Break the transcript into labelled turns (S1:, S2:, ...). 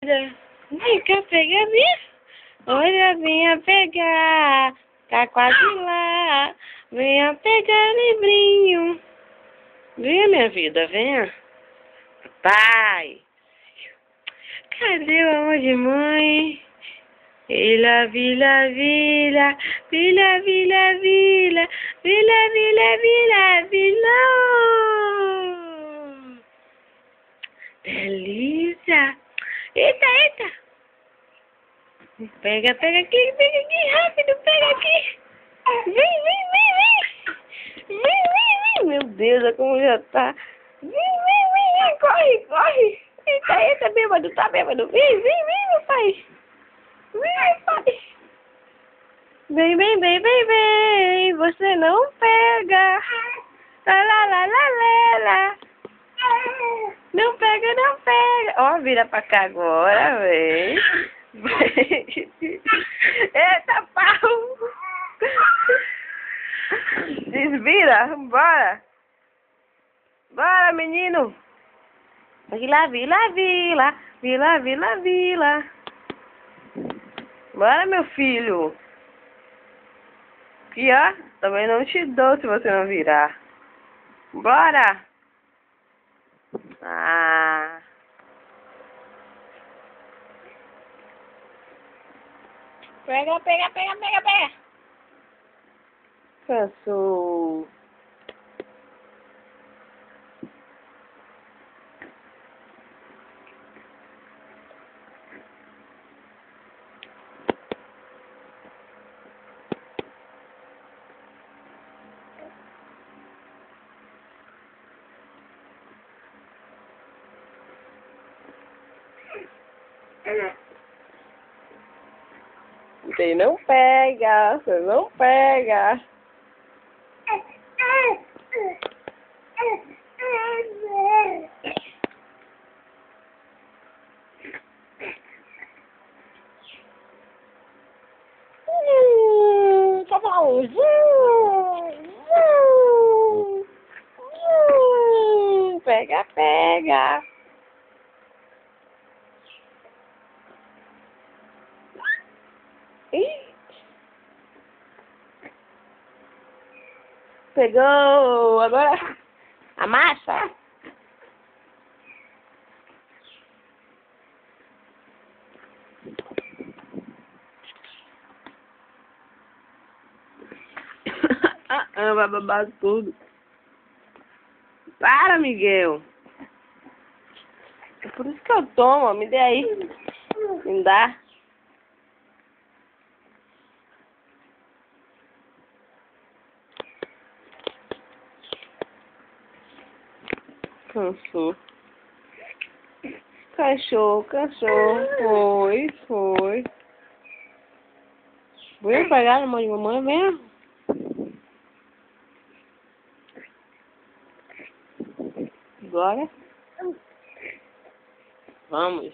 S1: vida. Vem cá pegar, minha. Olha, venha pegar. Tá quase lá. Venha pegar livrinho. Venha, minha vida, venha. Pai. Cadê o amor de mãe? Vila, vila, vila, vila, vila, vila, vila, vila, vila, vila. Delícia. Eita, eita. Pega, pega aqui, rápido, pega aqui. Vem, vem, vem, vem. Vem, vem, vem. Meu Deus, olha como já tá. Vem, vem, vem, corre, corre. Eita, eita, bêbado, tá bêbado. Vem, vem, vem, meu pai. Vem, meu pai. Vem, vem, vem, vem, vem. Você não pega. Lá, lá, lá, lá, lá, lá. Não pega, não pega. Ó, vira pra cá agora, vem. Eita, pau. Desvira, bora. Bora, menino. Vila, vila, vila. Vila, vila, vila. Bora, meu filho. Aqui, ó. Também não te dou se você não virar. Bora. Ah. Pega, pega, pega, pega, pega. Cansou. Você não pega, você não pega. Tá bom. Pega, pega. Ih. Pegou. Agora amassa. Vai babar tudo. Para, Miguel. É por isso que eu tomo. Me dê aí. Me dá. Cansou. Cachorro, cachorro. Foi, foi. Vem pegar na mão de mamãe, vem. Agora. Vamos.